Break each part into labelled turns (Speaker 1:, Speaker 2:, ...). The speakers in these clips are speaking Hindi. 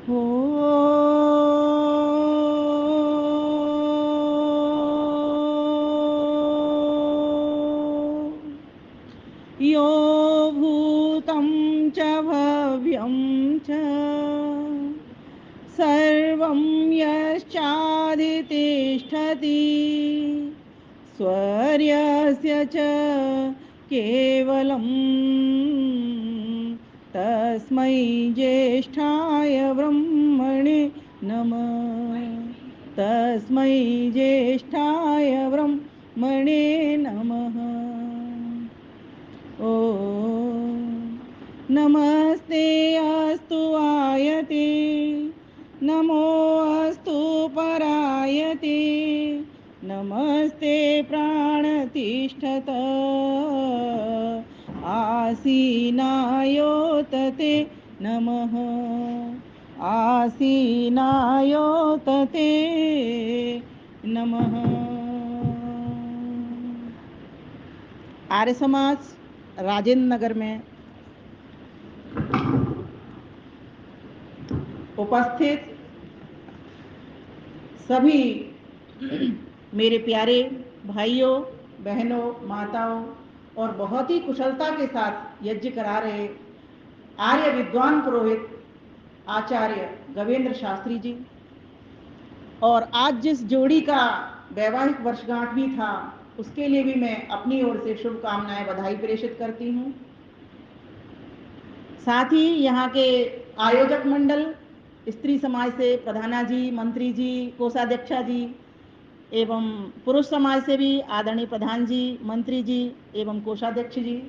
Speaker 1: हो यो भूतं च भव्यं च सर्वं यश्चाधितिष्ठति स्वर्यस्य च केवलं तस्मै ज्येष्ठाय ब्रह्मणे नमः। तस्मै ज्येष्ठाय ब्रह्मणे नमः। ओ नमस्ते अस्तु आयते नमो अस्तु परायते नमस्ते प्राणतिष्ठत आसीनायोतते नमः। आसीनायोतते नमः। आर्य समाज राजेंद्र नगर में उपस्थित सभी मेरे प्यारे भाइयों बहनों माताओं और बहुत ही कुशलता के साथ यज्ञ करा रहे आर्य विद्वान पुरोहित आचार्य गवेंद्र शास्त्री जी, और आज जिस जोड़ी का वैवाहिक वर्षगांठ भी था उसके लिए भी मैं अपनी ओर से शुभकामनाएं बधाई प्रेषित करती हूँ। साथ ही यहाँ के आयोजक मंडल, स्त्री समाज से प्रधाना जी, मंत्री जी, कोषाध्यक्षा जी एवं पुरुष समाज से भी आदरणीय प्रधान जी, मंत्री जी एवं कोषाध्यक्ष जी,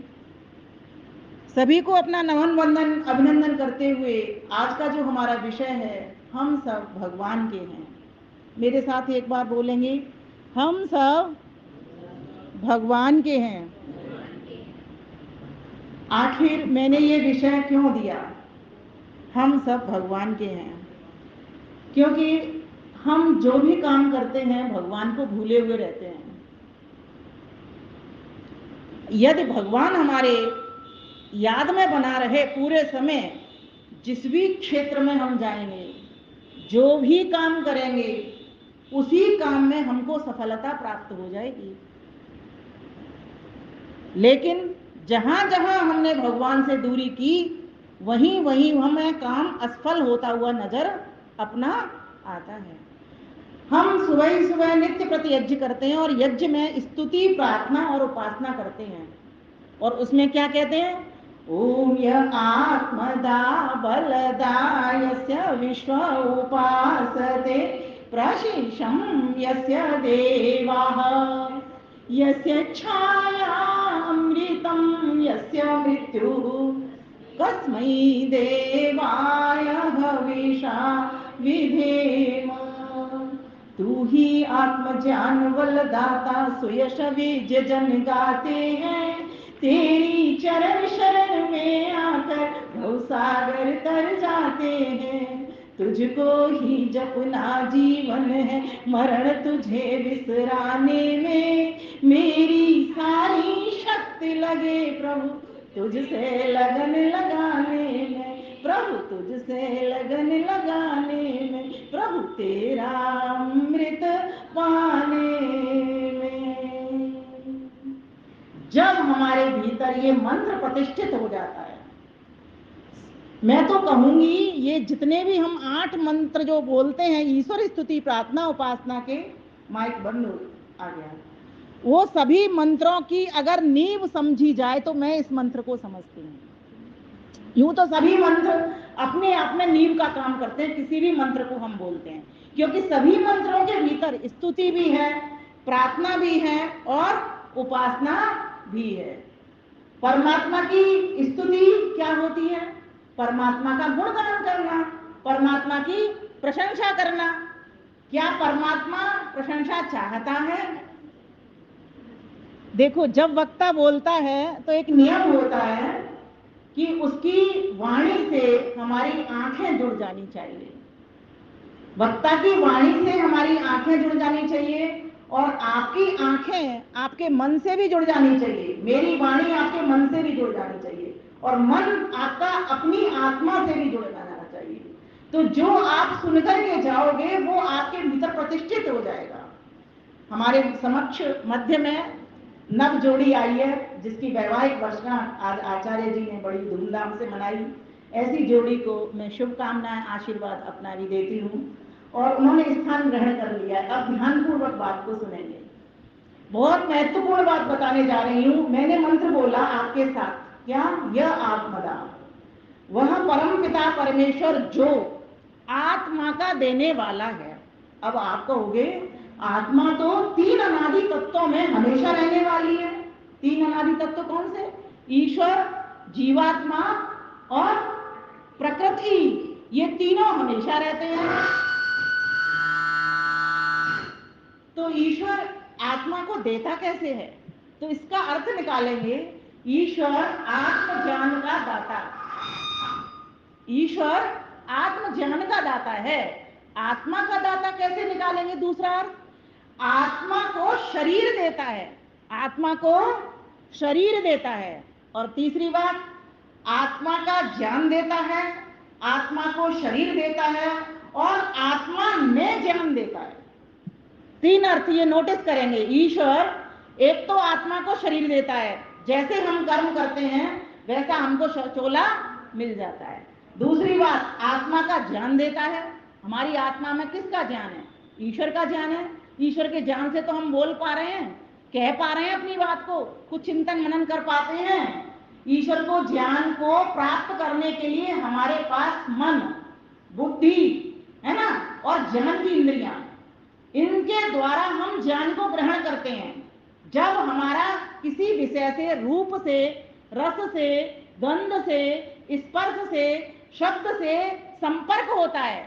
Speaker 1: सभी को अपना नमन वंदन अभिनंदन करते हुए आज का जो हमारा विषय है, हम सब भगवान के हैं। मेरे साथ एक बार बोलेंगे, हम सब भगवान के हैं। आखिर मैंने ये विषय क्यों दिया, हम सब भगवान के हैं? क्योंकि हम जो भी काम करते हैं भगवान को भूले हुए रहते हैं। यदि भगवान हमारे याद में बना रहे पूरे समय, जिस भी क्षेत्र में हम जाएंगे, जो भी काम करेंगे, उसी काम में हमको सफलता प्राप्त हो जाएगी। लेकिन जहां जहां हमने भगवान से दूरी की, वहीं वहीं हमें काम असफल होता हुआ नजर अपना आता है। हम सुबह ही सुबह नित्य प्रति यज्ञ करते हैं और यज्ञ में स्तुति प्रार्थना और उपासना करते हैं, और उसमें क्या कहते हैं, ओम य आत्मदा बलदा यस्य विश्व उपासते प्रशिषं यस्य देवाः यस्य छाया अमृतं यस्य मृत्युः कस्मै देवाय हविषा विधेम। तू ही आत्मज्ञान बलदाता सुयश विजय जन गाते हैं, तेरी चरण शरण में आकर भवसागर तर जाते हैं। तुझको ही जपना जीवन है, मरण तुझे विसराने में मेरी सारी शक्ति लगे प्रभु तुझसे लगन लगाने में। प्रभु तुझसे लगन लगाने में, प्रभु तेरा अमृत पाने में। जब हमारे भीतर ये मंत्र प्रतिष्ठित हो जाता है, मैं तो कहूंगी ये जितने भी हम 8 मंत्र जो बोलते हैं ईश्वर स्तुति प्रार्थना उपासना के, माइक बंद आ गया, वो सभी मंत्रों की अगर नींव समझी जाए तो मैं इस मंत्र को समझती हूँ। यूं तो सभी मंत्र अपने आप में नींव का काम करते हैं, किसी भी मंत्र को हम बोलते हैं, क्योंकि सभी मंत्रों के भीतर स्तुति भी है, प्रार्थना भी है और उपासना भी है। परमात्मा की स्तुति क्या होती है? परमात्मा का गुणगान करना, परमात्मा की प्रशंसा करना। क्या परमात्मा प्रशंसा चाहता है? देखो, जब वक्ता बोलता है तो एक नियम होता है कि उसकी वाणी से हमारी आंखें जुड़ जानी चाहिए। वक्ता की वाणी से हमारी आंखें जुड़ जानी चाहिए और आपकी आंखें आपके मन से भी जुड़ जानी चाहिए। मेरी वाणी आपके मन से भी जुड़ जानी चाहिए और मन आपका अपनी आत्मा से भी जुड़ जाना चाहिए। तो जो आप सुनकर के जाओगे वो आपके भीतर प्रतिष्ठित हो जाएगा। हमारे समक्ष मध्य में नव जोड़ी आई है जिसकी वैवाहिक वर्षगांठ आज आचार्य जी ने बड़ी धूमधाम से मनाई। ऐसी जोड़ी को मैं शुभकामनाएं आशीर्वाद अपना भी देती हूँ और उन्होंने स्थान ग्रहण कर लिया। अब ध्यानपूर्वक बात को सुनेंगे। बहुत महत्वपूर्ण बात बताने जा रही हूँ। मैंने मंत्र बोला आपके साथ, क्या? यह आत्मदा, वह परम पिता परमेश्वर जो आत्मा का देने वाला है। अब आप कहोगे आत्मा तो तीन अनादि तत्वों में हमेशा रहने वाली है। तीन अनादि तत्व कौन से? ईश्वर, जीवात्मा और प्रकृति। ये तीनों हमेशा रहते हैं। तो ईश्वर आत्मा को देता कैसे है? तो इसका अर्थ निकालेंगे, ईश्वर आत्मज्ञान का दाता। ईश्वर आत्मज्ञान का दाता है। आत्मा का दाता कैसे निकालेंगे? दूसरा अर्थ, आत्मा को शरीर देता है। आत्मा को शरीर देता है। और तीसरी बात, आत्मा का ज्ञान देता है, आत्मा को शरीर देता है और आत्मा में ज्ञान देता है। तीन अर्थ ये नोटिस करेंगे। ईश्वर एक तो आत्मा को शरीर देता है, जैसे हम कर्म करते हैं वैसा हमको चोला मिल जाता है। दूसरी बात, आत्मा का ज्ञान देता है। हमारी आत्मा में किसका ज्ञान है? ईश्वर का ज्ञान है। ईश्वर के ज्ञान से तो हम बोल पा रहे हैं, कह पा रहे हैं अपनी बात को, कुछ चिंतन मनन कर पाते हैं। ईश्वर को ज्ञान को प्राप्त करने के लिए हमारे पास मन, बुद्धि है ना, और ज्ञान की इंद्रियां, इनके द्वारा हम ज्ञान को ग्रहण करते हैं। जब हमारा किसी विषय से, रूप से, रस से, गंध से, स्पर्श से, शब्द से संपर्क होता है,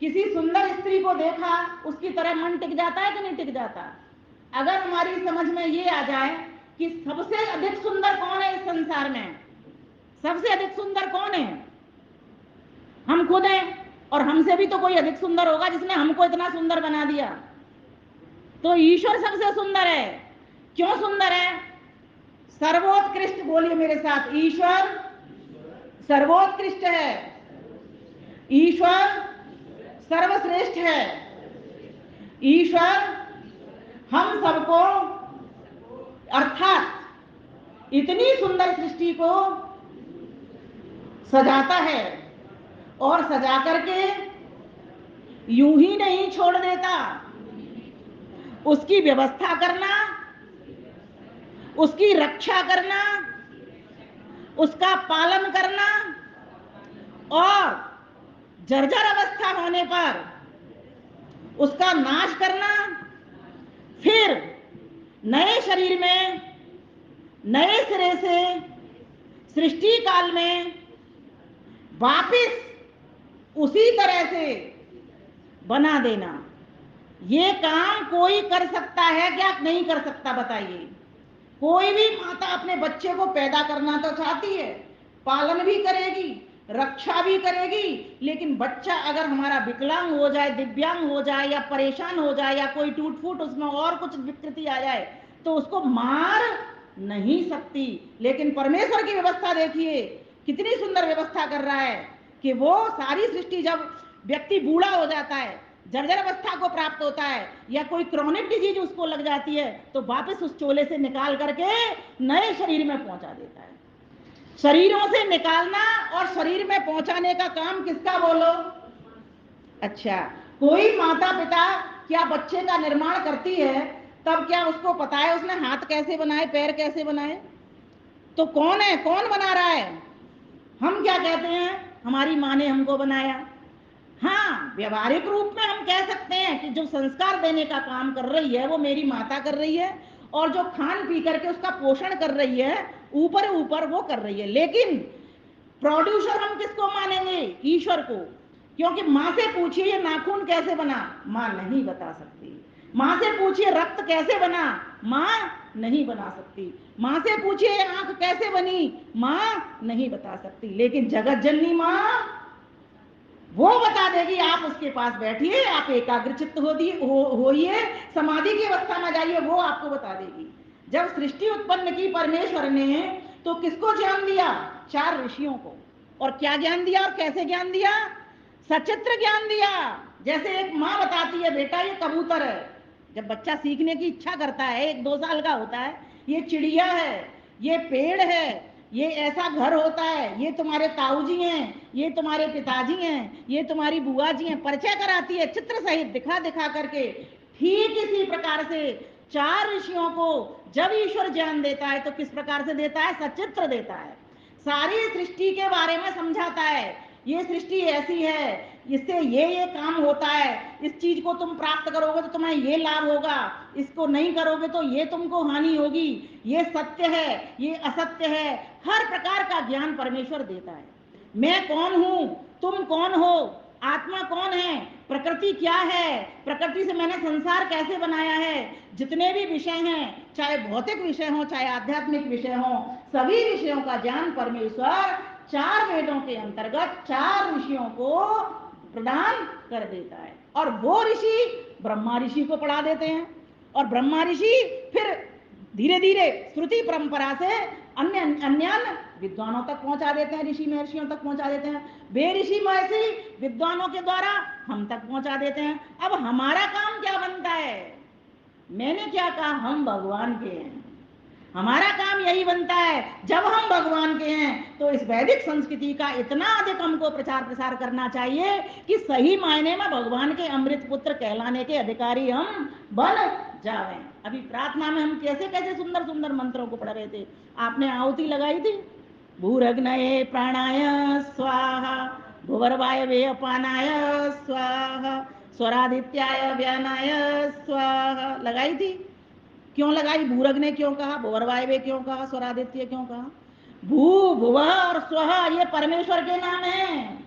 Speaker 1: किसी सुंदर स्त्री को देखा उसकी तरह मन टिक जाता है कि नहीं टिक जाता? अगर हमारी समझ में ये आ जाए कि सबसे अधिक सुंदर कौन है इस संसार में, सबसे अधिक सुंदर कौन है? हम खुद हैं, और हमसे भी तो कोई अधिक सुंदर होगा जिसने हमको इतना सुंदर बना दिया। तो ईश्वर सबसे सुंदर है। क्यों सुंदर है? सर्वोत्कृष्ट, बोलिए मेरे साथ, ईश्वर सर्वोत्कृष्ट है, ईश्वर सर्वश्रेष्ठ है, ईश्वर हम सबको अर्थात इतनी सुंदर सृष्टि को सजाता है और सजा करके यूं ही नहीं छोड़ देता। उसकी व्यवस्था करना, उसकी रक्षा करना, उसका पालन करना और जर्जर अवस्था होने पर उसका नाश करना, फिर नए शरीर में नए सिरे से सृष्टि काल में वापिस उसी तरह से बना देना। ये काम कोई कर सकता है क्या? नहीं कर सकता, बताइए। कोई भी माता अपने बच्चे को पैदा करना तो चाहती है, पालन भी करेगी, रक्षा भी करेगी, लेकिन बच्चा अगर हमारा विकलांग हो जाए, दिव्यांग हो जाए या परेशान हो जाए या कोई टूट फूट उसमें और कुछ विकृति आ जाए तो उसको मार नहीं सकती। लेकिन परमेश्वर की व्यवस्था देखिए, कितनी सुंदर व्यवस्था कर रहा है कि वो सारी सृष्टि, जब व्यक्ति बूढ़ा हो जाता है, जर्जर अवस्था को प्राप्त होता है या कोई क्रॉनिक डिजीज उसको लग जाती है, तो वापस उस चोले से निकाल करके नए शरीर में पहुंचा देता है। शरीरों से निकालना और शरीर में पहुंचाने का काम किसका, बोलो? अच्छा, कोई माता पिता क्या बच्चे का निर्माण करती है तब क्या उसको पता है उसने हाथ कैसे बनाए, पैर कैसे बनाए? तो कौन है, कौन बना रहा है? हम क्या कहते हैं, हमारी माँ ने हमको बनाया। हाँ, व्यवहारिक रूप में हम कह सकते हैं कि जो संस्कार देने का काम कर रही है वो मेरी माता कर रही है, और जो खान पी करके उसका पोषण कर रही है ऊपर ऊपर वो कर रही है। लेकिन प्रोड्यूसर हम किसको मानेंगे? ईश्वर को। क्योंकि माँ से पूछिए ये नाखून कैसे बना, माँ नहीं बता सकती। माँ से पूछिए रक्त कैसे बना, माँ नहीं बना सकती। माँ से पूछिए आंख कैसे बनी, माँ नहीं बता सकती। लेकिन जगत जननी माँ वो बता देगी। आप उसके पास बैठिए, आप एकाग्रचित्त होइए, समाधि की अवस्था में जाइए, वो आपको बता देगी। जब सृष्टि उत्पन्न की परमेश्वर ने तो किसको ज्ञान दिया? 4 ऋषियों को। और क्या ज्ञान दिया और कैसे ज्ञान दिया? सचित्र ज्ञान दिया। जैसे एक माँ बताती है, बेटा ये कबूतर है। जब बच्चा सीखने की इच्छा करता है, 1-2 साल का होता है, ये चिड़िया है, ये पेड़ है, ये ऐसा घर होता है, ये तुम्हारे ताऊजी हैं, ये तुम्हारे पिताजी हैं, ये तुम्हारी बुआ जी हैं, परिचय कराती है चित्र सहित दिखा दिखा करके। ठीक इसी प्रकार से 4 ऋषियों को जब ईश्वर ज्ञान देता है तो किस प्रकार से देता है? सचित्र देता है। सारी सृष्टि के बारे में समझाता है, ये सृष्टि ऐसी है, इससे ये काम होता है, इस चीज को तुम प्राप्त करोगे तो तुम्हें ये लाभ होगा, इसको नहीं करोगे तो ये तुमको हानि होगी, ये सत्य है, ये असत्य है। हर प्रकार का ज्ञान परमेश्वर देता है। मैं कौन हूं, तुम कौन हो, आत्मा कौन है, प्रकृति क्या है, प्रकृति से मैंने संसार कैसे बनाया है, जितने भी विषय हैं, चाहे भौतिक विषय हो चाहे आध्यात्मिक विषय हो, सभी विषयों का ज्ञान परमेश्वर 4 वेदों के अंतर्गत 4 ऋषियों को प्रदान कर देता है। और वो ऋषि ब्रह्मा ऋषि को पढ़ा देते हैं, और ब्रह्मा ऋषि फिर धीरे धीरे श्रुति परंपरा से अन्य विद्वानों तक पहुंचा देते हैं, ऋषि महर्षियों तक पहुंचा देते हैं, वे ऋषि महर्षि विद्वानों के द्वारा हम तक पहुंचा देते हैं। अब हमारा काम क्या बनता है? मैंने क्या कहा? हम भगवान के हैं। हमारा काम यही बनता है, जब हम भगवान के हैं तो इस वैदिक संस्कृति का इतना अधिक हमको प्रचार प्रसार करना चाहिए कि सही मायने में भगवान के अमृत पुत्र कहलाने के अधिकारी हम बन जाएं। अभी प्रार्थना में हम कैसे कैसे सुंदर सुंदर मंत्रों को पढ़ रहे थे। आपने आहुति लगाई थी, भूरग्नये प्राणाय स्वाहा, भुवर्वायवे अपानाय स्वाहा, स्वरादित्याय व्यानाय स्वाहा, लगाई थी। क्यों लगाई? भूरग ने क्यों कहा, भुवर्वायवे क्यों कहा, स्वरादित्य क्यों कहा? भू भुव और स्व ये परमेश्वर के नाम हैं।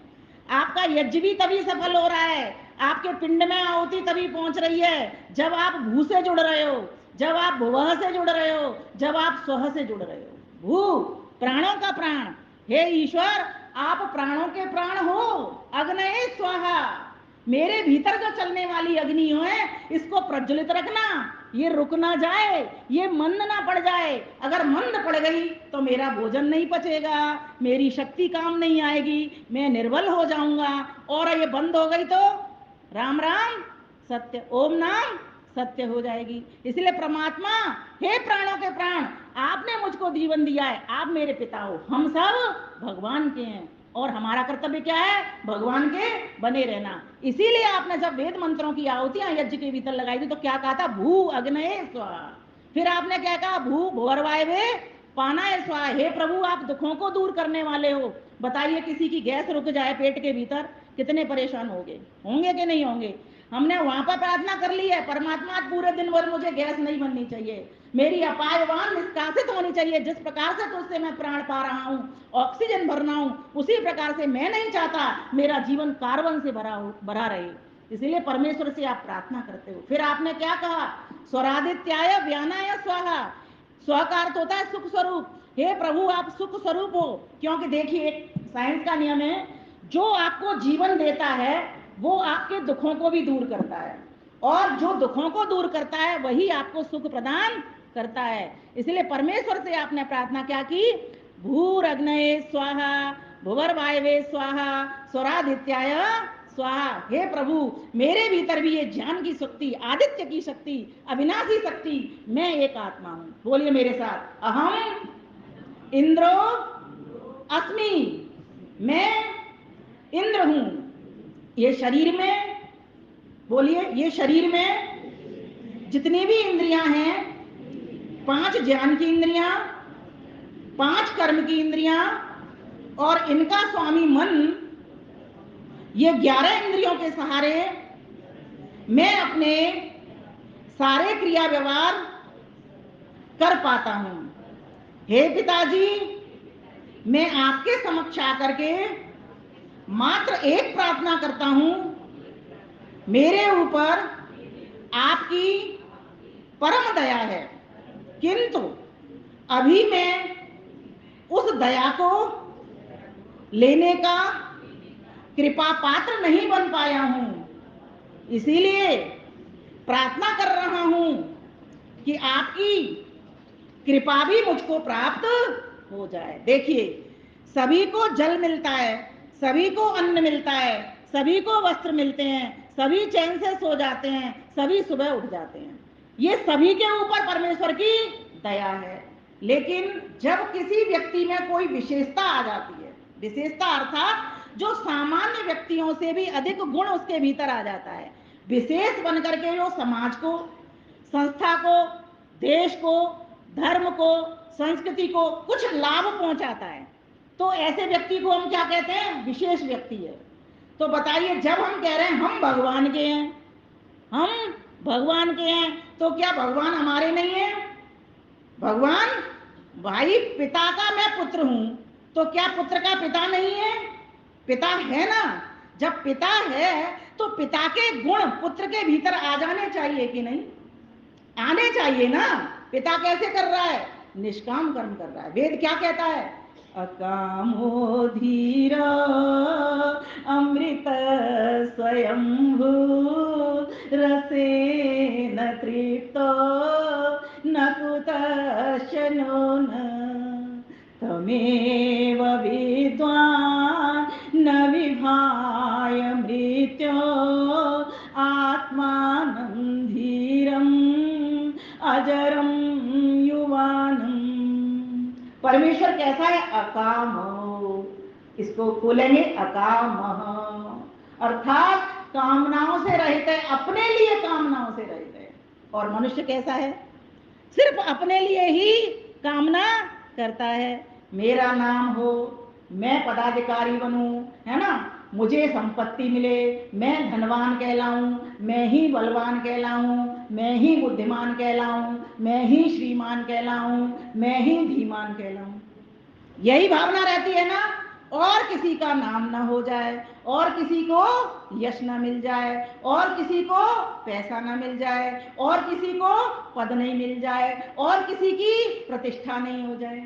Speaker 1: आपका यज्ञ भी तभी सफल हो रहा है, आपके पिंड में आहुति तभी पहुंच रही है जब आप भू से जुड़ रहे हो, जब आप भुवः से जुड़ रहे हो, जब आप स्व से जुड़ रहे हो। भू प्राणों का प्राण, हे ईश्वर आप प्राणों के प्राण हो। अग्नये स्वाहा, मेरे भीतर जो चलने वाली अग्नि है इसको प्रज्वलित रखना, ये रुक ना जाए, ये मंद ना पड़ जाए। अगर मंद पड़ गई तो मेरा भोजन नहीं पचेगा, मेरी शक्ति काम नहीं आएगी, मैं निर्बल हो जाऊंगा। और ये बंद हो गई तो राम राम सत्य, ओम नाम सत्य हो जाएगी। इसलिए परमात्मा, हे प्राणों के प्राण, आपने मुझको जीवन दिया है, आप मेरे पिता हो, हम सब भगवान के हैं और हमारा कर्तव्य क्या है? भगवान के बने रहना। इसीलिए आपने जब वेद मंत्रों की आहुतियां यज्ञ के भीतर लगाई थी तो क्या कहा था? भू अग्नये स्वाहा। फिर आपने क्या कहा? भू भुवर्वायवे पानाय स्वाहा। हे प्रभु आप दुखों को दूर करने वाले हो। बताइए किसी की गैस रुक जाए पेट के भीतर, कितने परेशान होंगे कि नहीं होंगे? हमने वहां पर प्रार्थना कर ली है, परमात्मा पूरे दिन भर मुझे गैस नहीं बननी चाहिए, मेरी अपायवान निष्कासित होनी चाहिए। जिस प्रकार से तुझसे मैं प्राण पा रहा हूँ, ऑक्सीजन भरना हूँ, उसी प्रकार से मैं नहीं चाहता मेरा जीवन कार्बन से भरा रहे। इसलिए परमेश्वर से आप प्रार्थना करते हो। फिर आपने क्या कहा? स्वरादित्याय व्यानाय स्वाहा। स्व का अर्थ होता है सुख स्वरूप। हे प्रभु आप सुख स्वरूप हो, क्योंकि देखिए एक साइंस का नियम है, जो आपको जीवन देता है वो आपके दुखों को भी दूर करता है, और जो दुखों को दूर करता है वही आपको सुख प्रदान करता है। इसलिए परमेश्वर से आपने प्रार्थना क्या की? भूरग्नये स्वाहा, भुवर्वायवे स्वाहा, स्वरादित्याय स्वाहा। हे प्रभु मेरे भीतर भी ये ज्ञान की शक्ति, आदित्य की शक्ति, अविनाशी शक्ति, मैं एक आत्मा हूं। बोलिए मेरे साथ, अहम इंद्रो अस्मि, मैं इंद्र हूं। ये शरीर में, बोलिए, ये शरीर में जितनी भी इंद्रियां हैं, 5 ज्ञान की इंद्रियां, 5 कर्म की इंद्रियां और इनका स्वामी मन, ये 11 इंद्रियों के सहारे मैं अपने सारे क्रिया व्यवहार कर पाता हूं। हे पिताजी मैं आपके समक्ष आकर के मात्र एक प्रार्थना करता हूं, मेरे ऊपर आपकी परम दया है, किंतु अभी मैं उस दया को लेने का कृपा पात्र नहीं बन पाया हूं, इसीलिए प्रार्थना कर रहा हूं कि आपकी कृपा भी मुझको प्राप्त हो जाए। देखिए सभी को जल मिलता है, सभी को अन्न मिलता है, सभी को वस्त्र मिलते हैं, सभी चैन से सो जाते हैं, सभी सुबह उठ जाते हैं। ये सभी के ऊपर परमेश्वर की दया है। लेकिन जब किसी व्यक्ति में कोई विशेषता आ जाती है, विशेषता अर्थात जो सामान्य व्यक्तियों से भी अधिक गुण उसके भीतर आ जाता है, विशेष बनकर के जो समाज को, संस्था को, देश को, धर्म को, संस्कृति को कुछ लाभ पहुंचाता है, तो ऐसे व्यक्ति को हम क्या कहते हैं? विशेष व्यक्ति है। तो बताइए, जब हम कह रहे हैं हम भगवान के हैं, हम भगवान के हैं, तो क्या भगवान हमारे नहीं है? भगवान, भाई पिता का मैं पुत्र हूं, तो क्या पुत्र का पिता नहीं है? पिता है ना। जब पिता है तो पिता के गुण पुत्र के भीतर आ जाने चाहिए कि नहीं? आने चाहिए ना। पिता कैसे कर रहा है? निष्काम कर्म कर रहा है। वेद क्या कहता है? अकामो धीर अमृत स्वयंभू रसेन तृप्तो न कुतश्चनो न तमेव विद्वान् न विभाय मृत्यो आत्मानं धीरम् अजरं युवानम्। परमेश्वर कैसा है? अकाम। इसको खोलेंगे, अकाम अर्थात कामनाओं से रहित है, अपने लिए कामनाओं से रहित है। और मनुष्य कैसा है? सिर्फ अपने लिए ही कामना करता है। मेरा नाम हो, मैं पदाधिकारी बनूं, है ना, मुझे संपत्ति मिले, मैं धनवान कहलाऊं, मैं ही बलवान कहलाऊं, मैं ही बुद्धिमान कहलाऊं, मैं ही श्रीमान कहलाऊं, मैं ही धीमान कहलाऊं। यही भावना रहती है ना। और किसी का नाम ना हो जाए, और किसी को यश ना मिल जाए, और किसी को पैसा ना मिल जाए, और किसी को पद नहीं मिल जाए, और किसी की प्रतिष्ठा नहीं हो जाए।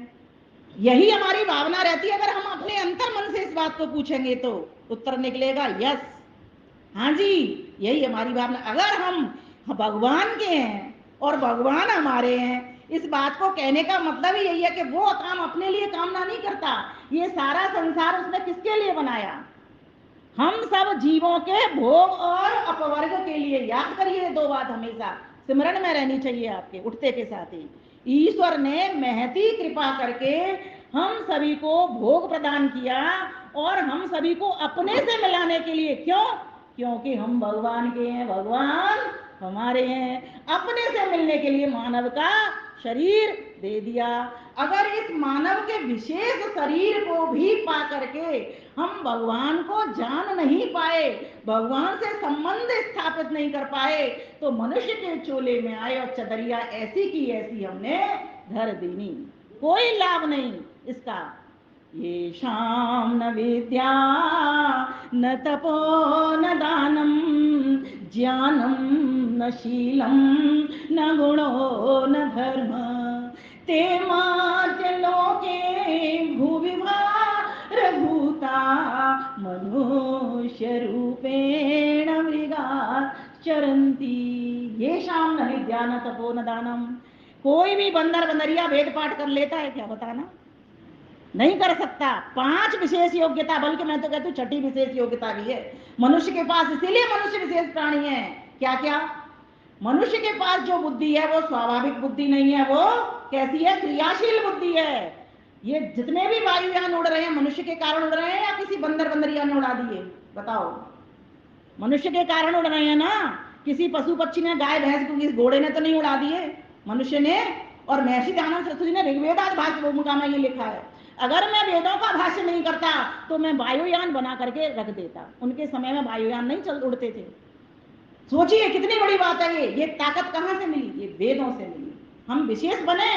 Speaker 1: यही हमारी भावना रहती है। अगर हम अपने अंतर मन से इस बात को पूछेंगे तो उत्तर निकलेगा यस, हाँ जी, यही हमारी भावना। अगर हम भगवान के हैं और भगवान हमारे हैं, इस बात को कहने का मतलब ही यही है कि वो काम अपने लिए कामना नहीं करता। ये सारा संसार उसने किसके लिए बनाया? हम सब जीवों के भोग और अपवर्ग के लिए। याद करिए, दो बात हमेशा सिमरन में रहनी चाहिए आपके उठते के साथ ही। ईश्वर ने महती कृपा करके हम सभी को भोग प्रदान किया, और हम सभी को अपने से मिलाने के लिए। क्यों? क्योंकि हम भगवान के हैं, भगवान हमारे हैं। अपने से मिलने के लिए मानव का शरीर दे दिया। अगर इस मानव के विशेष शरीर को भी पा करके हम भगवान को जान नहीं पाए, भगवान से संबंध स्थापित नहीं कर पाए, तो मनुष्य के चोले में आए और चदरिया ऐसी की ऐसी हमने धर दीनी। कोई लाभ नहीं इसका। ये शाम न विद्या न तपो न दानम ज्ञानम न शीलम न गुणो न धर्म ते मार्ग लोके भूविभारभूता मनुष्य रूपेण मृगा चरंती। ये शाम न विद्या न तपो न दानम। कोई भी बंदर बंदरिया वेद पाठ कर लेता है क्या? बताना, नहीं कर सकता। 5 विशेष योग्यता, बल्कि मैं तो कहती हूँ 6ठी विशेष योग्यता भी है मनुष्य के पास। इसीलिए मनुष्य विशेष प्राणी है। क्या क्या? मनुष्य के पास जो बुद्धि है वो स्वाभाविक बुद्धि नहीं है। वो कैसी है? क्रियाशील बुद्धि है। ये जितने भी वायुयान उड़ रहे हैं मनुष्य के कारण उड़ रहे हैं या किसी बंदर बंदरिया ने उड़ा दिए? बताओ। मनुष्य के कारण उड़ रहे हैं ना। किसी पशु पक्षी ने, गाय भैंस को, किसी घोड़े ने तो नहीं उड़ा दिए, मनुष्य ने। और महर्षि दयानंद सरस्वती ने ऋग्वेद आज भाष्य भूमिका में ये लिखा है, अगर मैं वेदों का भाष्य नहीं करता तो मैं वायुयान बना करके रख देता। उनके समय में वायुयान नहीं चल उड़ते थे। सोचिए कितनी बड़ी बात है ये ताकत कहां से मिली? ये वेदों से मिली। हम विशेष बने,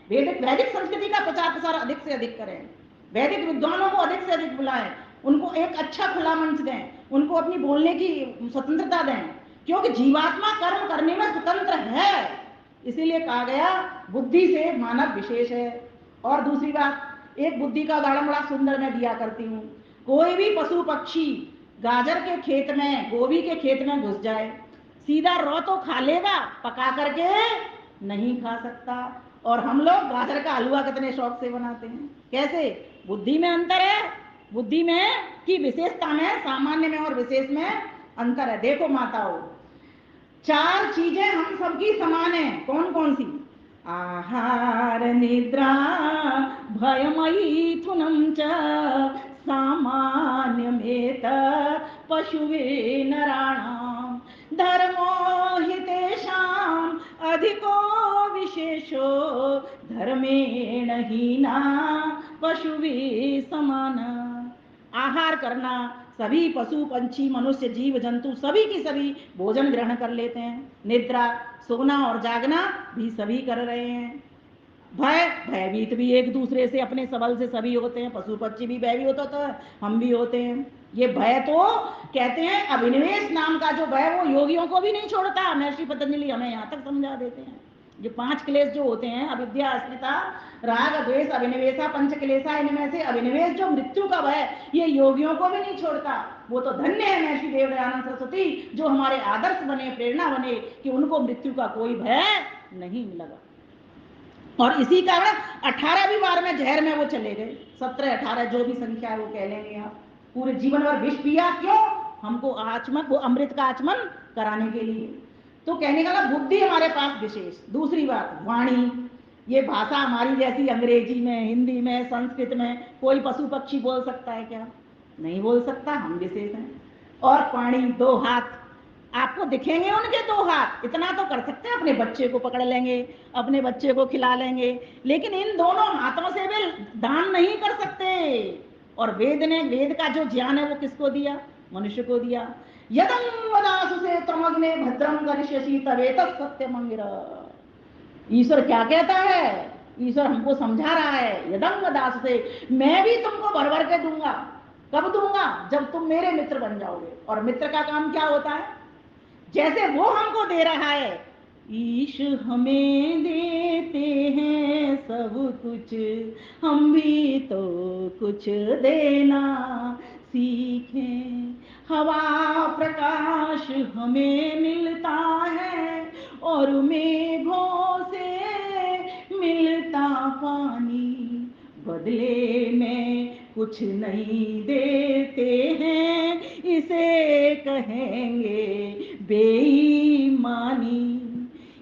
Speaker 1: वैदिक संस्कृति का प्रचार प्रसार अधिक से अधिक करें, वैदिक विद्वानों को अधिक से अधिक बुलाएं, उनको एक अच्छा खुला मंच दें, उनको अपनी बोलने की स्वतंत्रता दें, क्योंकि जीवात्मा कर्म करने में स्वतंत्र है। इसीलिए कहा गया बुद्धि से मानव विशेष है। और दूसरी बात, एक बुद्धि का उदाहरण बड़ा सुंदर मैं दिया करती हूँ। कोई भी पशु पक्षी गाजर के खेत में, गोभी के खेत में घुस जाए, सीधा रो तो खा लेगा, पका करके नहीं खा सकता। और हम लोग गाजर का हलवा कितने शौक से बनाते हैं। कैसे? बुद्धि में अंतर है। बुद्धि में की विशेषता में, सामान्य में और विशेष में अंतर है। देखो माताओं, 4 चीजें हम सबकी समान है। कौन कौन सी? आहार निद्रा भयमैथुनं च सामान्यमेत पशुवे नराणां धर्मो हि तेषाम् अधिको विशेषो धर्मेण हीना पशुवे समान। आहार करना, सभी पशु पंछी मनुष्य जीव जंतु सभी की सभी भोजन ग्रहण कर लेते हैं। निद्रा, सोना और जागना भी सभी कर रहे हैं। भय, भयभीत भी एक दूसरे से अपने सबल से सभी होते हैं। पशु पक्षी भी भय भी होता तो हम भी होते हैं। ये भय तो कहते हैं अभिनिवेश नाम का जो भय वो योगियों को भी नहीं छोड़ता। महर्षि पतंजलि हमें यहाँ तक समझा देते हैं। ये 5 क्लेश जो होते हैं, अविद्या, अस्मिता, राग, द्वेष, अभिनिवेशा, पंच क्लेशा, इनमें से अभिनिवेश जो मृत्यु का भय, ये योगियों को भी नहीं छोड़ता। वो तो धन्य है महर्षि देवदयानंद सरस्वती जो हमारे आदर्श बने, प्रेरणा बने कि उनको मृत्यु का कोई भय नहीं लगा। और इसी कारण 18वीं बार में जहर में वो चले गए। 17, 18 जो भी संख्या है वो कह लेंगे आप। पूरे जीवन भर विष पिया, क्यों? हमको आचमन, वो अमृत का आचमन कराने के लिए। तो कहने का बुद्धि हमारे पास विशेष। दूसरी बात, वाणी, ये भाषा हमारी जैसी अंग्रेजी में, हिंदी में, संस्कृत में कोई पशु पक्षी बोल सकता है क्या? नहीं बोल सकता, हम विशेष हैं। और पाणी, 2 हाथ, आपको दिखेंगे उनके 2 हाथ, इतना तो कर सकते हैं, अपने बच्चे को पकड़ लेंगे, अपने बच्चे को खिला लेंगे, लेकिन इन दोनों हाथों से भी दान नहीं कर सकते। और वेद ने, वेद का जो ज्ञान है वो किसको दिया? मनुष्य को दिया। यदं वदासु से त्वमग्ने भद्रं करिष्यसि तवेतत् सत्यमंगिरा। ईश्वर क्या कहता है? ईश्वर हमको समझा रहा है, यदं वदासु से, मैं भी तुमको भर भर के दूंगा। कब दूंगा? जब तुम मेरे मित्र बन जाओगे। और मित्र का काम क्या होता है? जैसे वो हमको दे रहा है, ईश हमें देते हैं सब कुछ, हम भी तो कुछ देना सीखें। हवा प्रकाश हमें मिलता है और मेघों से मिलता पानी, बदले में कुछ नहीं देते हैं, इसे कहेंगे बेईमानी।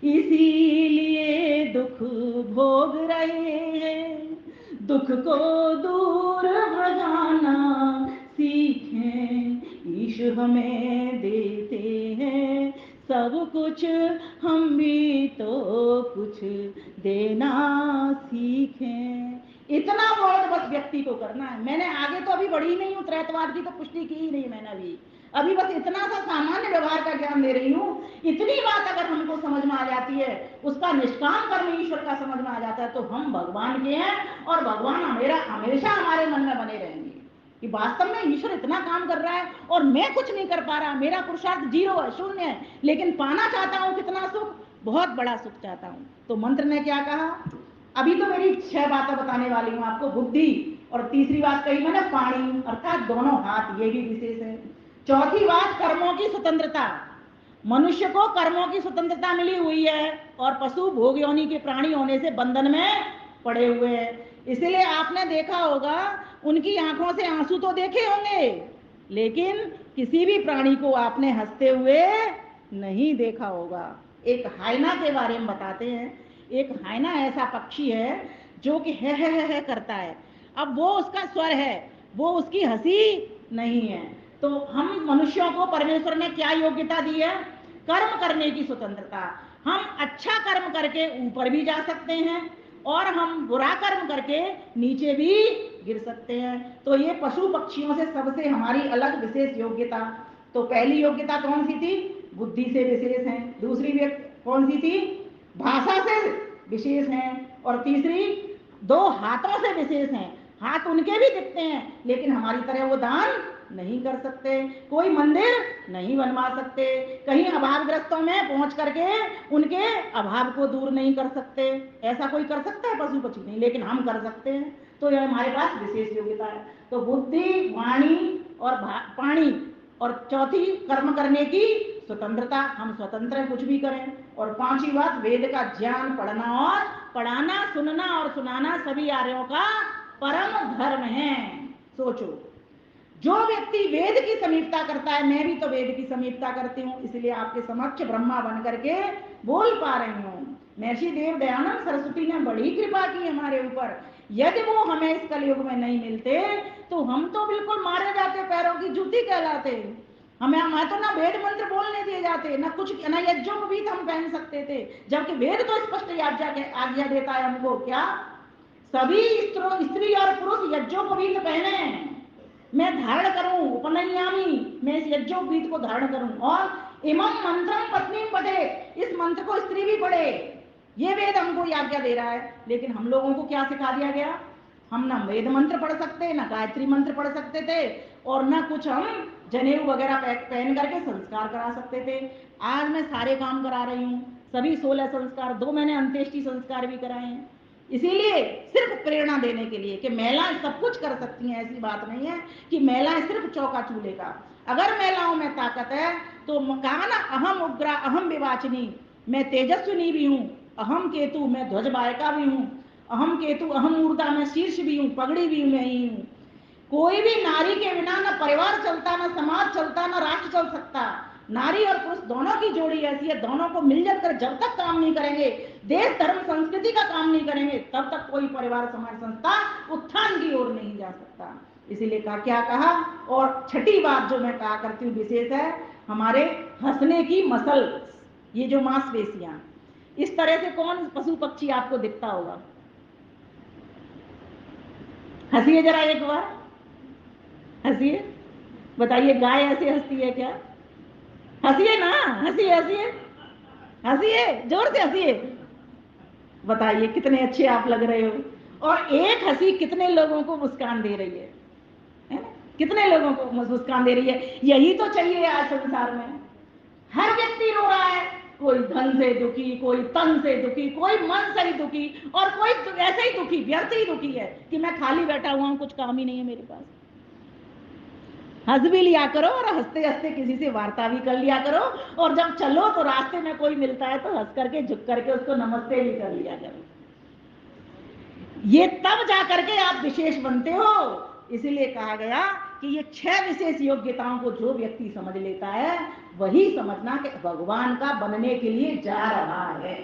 Speaker 1: इसीलिए दुख भोग रहे हैं, दुख को दूर भगाना सीखें। ईश हमें देते हैं सब कुछ, हम भी तो कुछ देना सीखें। इतना बोध बस व्यक्ति को करना है। मैंने आगे तो अभी बढ़ी नहीं हूँ, त्रैतवाद की तो पुष्टि की ही नहीं मैंने अभी बस इतना सा सामान्य व्यवहार का ज्ञान दे रही हूँ। इतनी बात अगर हमको समझ में आ जाती है, उसका निष्काम कर्म ईश्वर का समझ में आ जाता है, तो हम भगवान के हैं और भगवान हमेशा हमारे मन में बने रहेंगे कि वास्तव में ईश्वर इतना काम कर रहा है और मैं कुछ नहीं कर पा रहा, मेरा पुरुषार्थ 0 है, 0 है, लेकिन पाना चाहता हूं कितना सुख, बहुत बड़ा सुख चाहता हूं। तो मंत्र ने क्या कहा? अभी तो मेरी 6 बातें बताने वाली हूं आपको। बुद्धि, और तीसरी बात कही मैंने पाणी, अर्थात दोनों हाथ, ये भी विशेष है। चौथी बात, कर्मों की स्वतंत्रता। मनुष्य को कर्मों की स्वतंत्रता मिली हुई है और पशु भोग योनि के प्राणी होने से बंधन में पड़े हुए हैं। इसीलिए आपने देखा होगा, उनकी आंखों से आंसू तो देखे होंगे, लेकिन किसी भी प्राणी को आपने हंसते हुए नहीं देखा होगा। एक हाइना के बारे में बताते हैं। एक हाइना ऐसा पक्षी है जो कि है करता है। अब वो उसका स्वर है, वो उसकी हंसी नहीं है। तो हम मनुष्यों को परमेश्वर ने क्या योग्यता दी है? कर्म करने की स्वतंत्रता। हम अच्छा कर्म करके ऊपर भी जा सकते हैं और हम बुरा कर्म करके नीचे भी गिर सकते हैं। तो ये पशु पक्षियों से सबसे हमारी अलग विशेष योग्यता। तो पहली योग्यता कौन सी थी? बुद्धि से विशेष है। दूसरी कौन सी थी? भाषा से विशेष है। और तीसरी, 2 हाथों से विशेष हैं। हाथ उनके भी दिखते हैं, लेकिन हमारी तरह वो दान नहीं कर सकते, कोई मंदिर नहीं बनवा सकते, कहीं अभावग्रस्तों में पहुंच करके उनके अभाव को दूर नहीं कर सकते। ऐसा कोई कर सकता है? पशु पक्षी नहीं, लेकिन हम कर सकते हैं। तो यह हमारे पास विशेष योग्यता है। तो बुद्धि, वाणी और पाणी, और चौथी कर्म करने की स्वतंत्रता, हम स्वतंत्र हैं, कुछ भी करें। और 5वीं बात, वेद का ज्ञान, पढ़ना और पढ़ाना, सुनना और सुनाना सभी आर्यों का परम धर्म है। सोचो, जो व्यक्ति वेद की समीपता करता है, मैं भी तो वेद की समीपता करती हूँ, इसलिए आपके समक्ष ब्रह्मा बन करके बोल पा रही हूँ। महर्षि देव दयानंद सरस्वती ने बड़ी कृपा की हमारे ऊपर। यदि वो हमें इस कलयुग में नहीं मिलते तो हम तो बिल्कुल मारे जाते, पैरों की जूती कहलाते। हमें तो ना वेद मंत्र बोलने दिए जाते, ना कुछ, ना यज्ञोपवीत हम पहन सकते थे, जबकि वेद तो स्पष्ट आज्ञा देता है हमको, क्या सभी स्त्री और पुरुष यज्ञोपवीत पहने, मैं धारण करूं, उपनयनामी, मैं इस यज्ञोपवीत को धारण करूं, और इमं मंत्रम पत्नी पढ़े, इस मंत्र को स्त्री भी पढ़े, ये वेद हमको आज्ञा दे रहा है। लेकिन हम लोगों को क्या सिखा दिया गया, हम ना वेद मंत्र पढ़ सकते, ना गायत्री मंत्र पढ़ सकते थे, और ना कुछ हम जनेऊ वगैरह पहन करके संस्कार करा सकते थे। आज मैं सारे काम करा रही हूँ, सभी 16 संस्कार, 2 मैंने अंत्येष्टि संस्कार भी कराए हैं। इसीलिए सिर्फ प्रेरणा देने के लिए कि महिलाएं सब कुछ कर सकती हैं, ऐसी बात नहीं है कि महिलाएं सिर्फ चौका चूल्हे का। अगर महिलाओं में ताकत है तो कहा ना, अहम उग्रा अहम विवाचिनी, मैं तेजस्विनी भी हूँ, अहम केतु, मैं ध्वज बायका भी हूँ, अहम केतु अहम ऊर्जा, मैं शीर्ष भी हूँ, पगड़ी भी मैं ही हूँ। कोई भी नारी के बिना ना परिवार चलता, ना समाज चलता, ना राष्ट्र चल सकता। नारी और पुरुष दोनों की जोड़ी ऐसी है, दोनों को मिलजुल कर जब तक काम नहीं करेंगे, देश धर्म संस्कृति का काम नहीं करेंगे, तब तक कोई परिवार समाज संस्था उत्थान की ओर नहीं जा सकता। इसीलिए क्या कहा। और छठी बात जो मैं कहा करती हूँ विशेष है, हमारे हंसने की मसल, ये जो मांसपेशियां, इस तरह से कौन पशु पक्षी आपको दिखता होगा, हंसिए जरा एक बार, हंसिए, बताइए गाय ऐसे हंसती है क्या? हंसिए ना, हंसिए हंसिए हंसिए, जोर से हंसिए, बताइए कितने अच्छे आप लग रहे हो। और एक हंसी कितने लोगों को मुस्कान दे रही है, कितने लोगों को मुस्कान दे रही है। यही तो चाहिए आज संसार में। हर व्यक्ति रो रहा है, कोई धन से दुखी, कोई तन से दुखी, कोई मन से ही दुखी, और कोई ऐसे ही दुखी, व्यर्थ ही दुखी है कि मैं खाली बैठा हुआ हूं, कुछ काम ही नहीं है मेरे पास। हंस भी लिया करो और हंसते हंसते किसी से वार्ता भी कर लिया करो, और जब चलो तो रास्ते में कोई मिलता है तो हंस करके झुक करके उसको नमस्ते भी कर लिया करो। ये तब जा करके आप विशेष बनते हो। इसीलिए कहा गया कि ये 6 विशेष योग्यताओं को जो व्यक्ति समझ लेता है, वही समझना कि भगवान का बनने के लिए जा रहा है,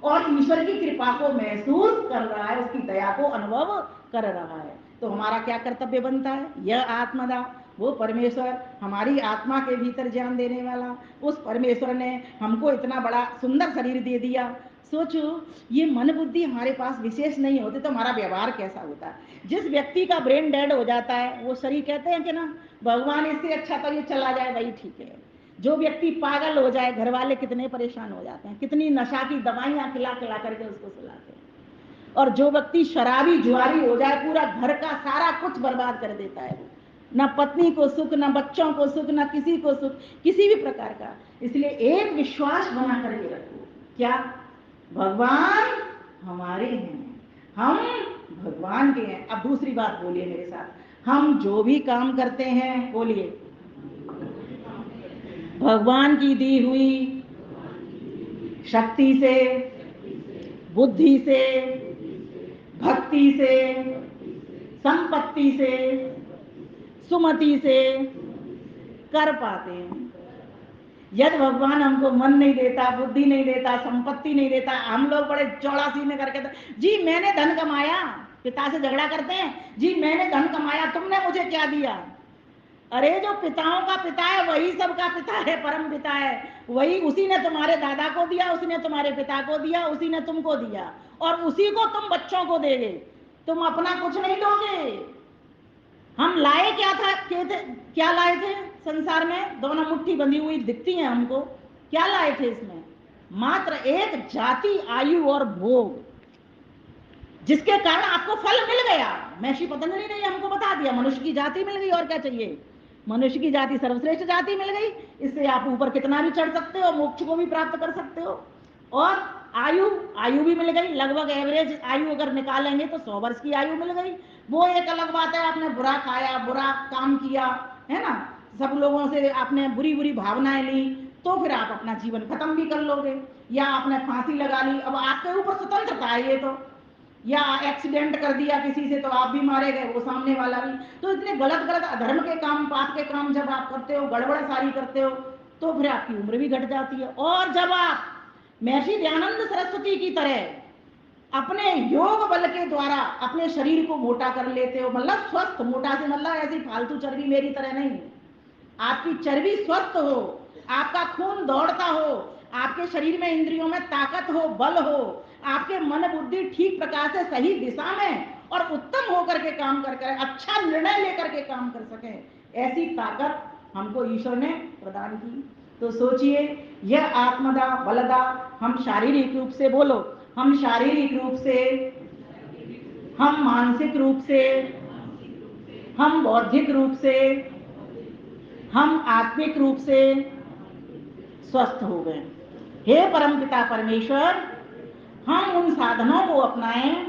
Speaker 1: और ईश्वर की कृपा को महसूस कर रहा है, उसकी दया को अनुभव कर रहा है। तो हमारा क्या कर्तव्य बनता है, यह आत्मदा, वो परमेश्वर हमारी आत्मा के भीतर ज्ञान देने वाला, उस परमेश्वर ने हमको इतना बड़ा सुंदर शरीर दे दिया। सोचो, ये मन बुद्धि हमारे पास विशेष नहीं होती तो हमारा व्यवहार कैसा होता है। जिस व्यक्ति का ब्रेन डेड हो जाता है, वो शरीर कहते हैं कि ना, भगवान इससे अच्छा तो ये चला जाए, वही ठीक है। जो व्यक्ति पागल हो जाए, घर वाले कितने परेशान हो जाते हैं, कितनी नशा की दवाइयां खिला खिला करके उसको सुलाते हैं। और जो व्यक्ति शराबी जुआरी हो जाए, पूरा घर का सारा कुछ बर्बाद कर देता है, वो ना पत्नी को सुख, ना बच्चों को सुख, ना किसी को सुख, किसी भी प्रकार का। इसलिए एक विश्वास बना करके रखो, क्या भगवान हमारे हैं, हम भगवान के हैं। अब दूसरी बात बोलिए मेरे साथ, हम जो भी काम करते हैं, बोलिए, भगवान की दी हुई शक्ति से, बुद्धि से, भक्ति से, संपत्ति से, सुमति से कर पाते हैं। यदि भगवान हमको मन नहीं देता, बुद्धि नहीं देता, संपत्ति नहीं देता, हम लोग बड़े चौड़ा सीने करके जी मैंने धन कमाया, पिता से झगड़ा करते हैं, जी मैंने धन कमाया, तुमने मुझे क्या दिया। अरे जो पिताओं का पिता है वही सबका पिता है, परम पिता है, वही, उसी ने तुम्हारे दादा को दिया, उसी ने तुम्हारे पिता को दिया, उसी ने तुमको दिया, और उसी को तुम बच्चों को देगे, तुम अपना कुछ नहीं दोगे। हम लाए क्या था, क्या लाए थे संसार में, दोनों मुट्ठी बंधी हुई दिखती है हमको, क्या लाए थे इसमें, मात्र एक जाति, आयु और भोग, जिसके कारण आपको फल मिल गया। महर्षि पतंजलि ने हमको बता दिया, मनुष्य की जाति मिल गई, और क्या चाहिए। मनुष्य की जाति सर्वश्रेष्ठ जाति मिल गई, इससे आप ऊपर कितना भी चढ़ सकते हो, मोक्ष को भी प्राप्त कर सकते हो। और आयु भी मिल गई, लगभग एवरेज आयु अगर निकालेंगे तो 100 वर्ष की आयु मिल गई। वो एक अलग बात है, आपने बुरा खाया, बुरा काम किया, है ना, सब लोगों से आपने बुरी बुरी भावनाएं ली, तो फिर आप अपना जीवन खत्म भी कर लोगे, या आपने फांसी लगा ली, अब आपके ऊपर स्वतंत्रता है। या एक्सीडेंट कर दिया किसी से तो आप भी मारे गए, वो सामने वाला भी। तो इतने गलत गलत अधर्म के काम, पाप के काम जब आप करते हो, गड़बड़ सारी करते हो, तो फिर आपकी उम्र भी घट जाती है। और जब आप महर्षि दयानंद सरस्वती की तरह अपने योग बल के द्वारा अपने शरीर को मोटा कर लेते हो, मतलब स्वस्थ, मोटा से मतलब ऐसी फालतू चर्बी मेरी तरह नहीं, आपकी चर्बी स्वस्थ हो, आपका खून दौड़ता हो, आपके शरीर में इंद्रियों में ताकत हो, बल हो, आपके मन बुद्धि ठीक प्रकार से सही दिशा में और उत्तम होकर के काम कर कर अच्छा निर्णय लेकर के काम कर सके, ऐसी ताकत हमको ईश्वर ने प्रदान की। तो सोचिए, यह आत्मदा बलदा, हम शारीरिक रूप से, बोलो, हम शारीरिक रूप से, हम मानसिक रूप से, हम बौद्धिक रूप से, हम आत्मिक रूप से स्वस्थ हो गए। हे परमपिता परमेश्वर, हम उन साधनों को अपनाएं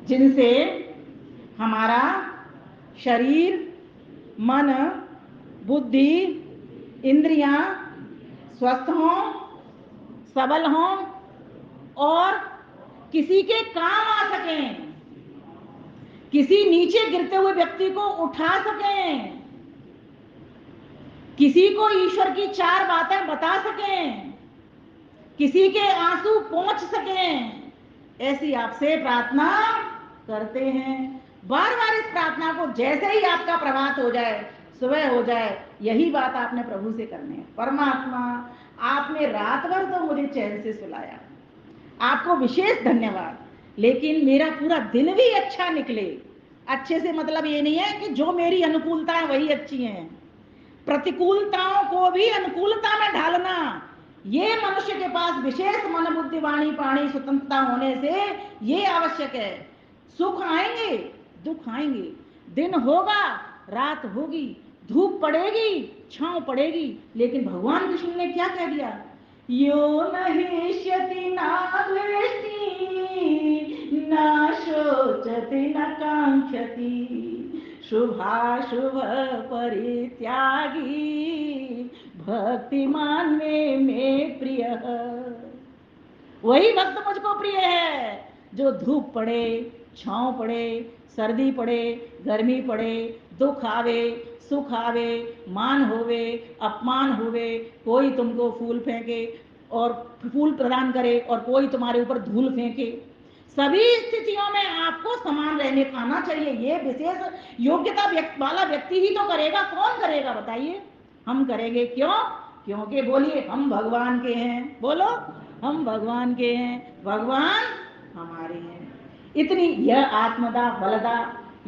Speaker 1: जिनसे हमारा शरीर, मन, बुद्धि, इंद्रियां स्वस्थ हों, सबल हों और किसी के काम आ सकें, किसी नीचे गिरते हुए व्यक्ति को उठा सकें, किसी को ईश्वर की चार बातें बता सकें, किसी के आंसू पहुंच सकें, ऐसी आपसे प्रार्थना करते हैं। बार बार इस प्रार्थना को जैसे ही आपका प्रभात हो जाए, सुबह हो जाए, यही बात आपने प्रभु से करनी है। परमात्मा, आपने रात भर तो मुझे चैन से सुलाया, आपको विशेष धन्यवाद, लेकिन मेरा पूरा दिन भी अच्छा निकले। अच्छे से मतलब ये नहीं है कि जो मेरी अनुकूलता है वही अच्छी है, प्रतिकूलताओं को भी अनुकूलता में ढालना, ये मनुष्य के पास विशेष मन बुद्धि वाणी प्राणी स्वतंत्रता होने से ये आवश्यक है। सुख आएंगे, दुख आएंगे, दिन होगा, रात होगी, धूप पड़ेगी, छांव पड़ेगी, लेकिन भगवान कृष्ण ने क्या कह दिया? यो न हिष्यति न द्वेष्टि न शोचति न कांक्षति शुभाशुभ परित्यागी भक्तिमान में प्रिय। वही भक्त मुझको प्रिय है जो धूप पड़े, छांव पड़े, सर्दी पड़े, गर्मी पड़े, दुख आवे, सुख आवे, मान होवे, अपमान होवे, कोई तुमको फूल फेंके और फूल प्रदान करे और कोई तुम्हारे ऊपर धूल फेंके, सभी स्थितियों में आपको समान रहने का आना चाहिए। ये विशेष योग्यता वाला व्यक्ति ही तो करेगा। कौन करेगा बताइए? हम करेंगे। क्यों? क्योंकि बोलिए, हम भगवान के हैं। बोलो, हम भगवान के हैं, भगवान हमारे हैं। इतनी यह आत्मदा बलदा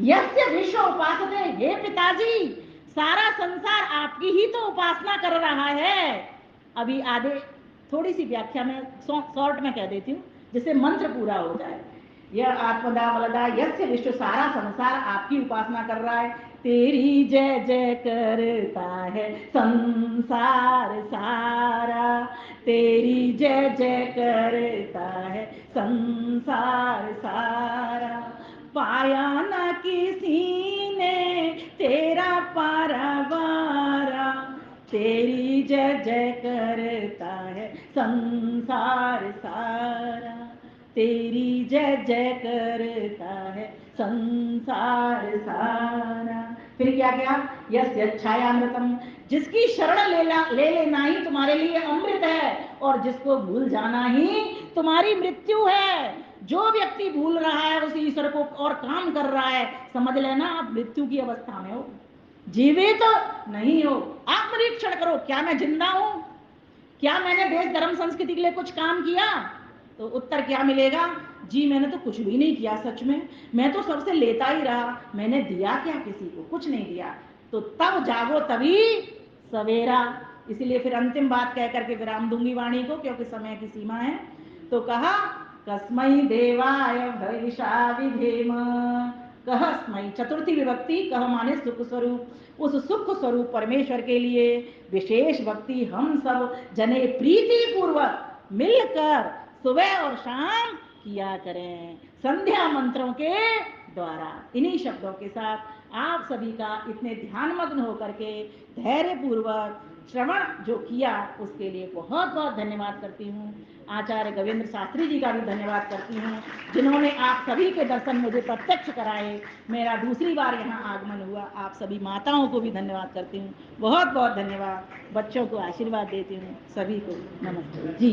Speaker 1: यस्य विश्व उपासते, हे पिताजी, सारा संसार आपकी ही तो उपासना कर रहा है। अभी आधे थोड़ी सी व्याख्या में शॉर्ट में कह देती हूँ जिससे मंत्र पूरा हो जाए। यह आत्मदा बलदा यस्य विश्व, सारा संसार आपकी उपासना कर रहा है। तेरी जय जय करता है संसार सारा, तेरी जय जय करता है संसार सारा, पाया न किसी ने तेरा पारावारा, तेरी जय जय करता है संसार सारा, तेरी जय जय करता है संसार सारा। फिर क्या क्या? यस्य छायामृतम, जिसकी शरण ले लेना ही तुम्हारे लिए अमृत है और जिसको भूल जाना ही तुम्हारी मृत्यु है। जो व्यक्ति भूल रहा है उस ईश्वर को और काम कर रहा है, समझ लेना आप मृत्यु की अवस्था में हो, जीवित तो नहीं हो। आत्मनिरीक्षण करो, क्या मैं जिंदा हूं? क्या मैंने देश धर्म संस्कृति के लिए कुछ काम किया? तो उत्तर क्या मिलेगा? जी मैंने तो कुछ भी नहीं किया, सच में मैं तो सबसे लेता ही रहा, मैंने दिया क्या किसी को? कुछ नहीं दिया। तो तब जागो तभी सवेरा। इसलिए फिर अंतिम बात कह करके विराम दूंगी वाणी को, क्योंकि समय की सीमा है। तो कहा, कस्मै देवाय भविषा विधेम, कहस्मै, चतुर्थी विभक्ति, कह माने सुख स्वरूप, उस सुख स्वरूप परमेश्वर के लिए विशेष भक्ति हम सब जने प्रीति पूर्वक मिलकर सुबह और शाम किया करें, संध्या मंत्रों के द्वारा। इन्हीं शब्दों के साथ आप सभी का इतने ध्यान मग्न होकर के धैर्य पूर्वक श्रवण जो किया उसके लिए बहुत बहुत धन्यवाद करती हूँ। आचार्य गवेंद्र शास्त्री जी का भी धन्यवाद करती हूँ, जिन्होंने आप सभी के दर्शन मुझे प्रत्यक्ष कराए। मेरा दूसरी बार यहाँ आगमन हुआ। आप सभी माताओं को भी धन्यवाद करती हूँ, बहुत बहुत धन्यवाद। बच्चों को आशीर्वाद देती हूँ। सभी को नमस्ते जी।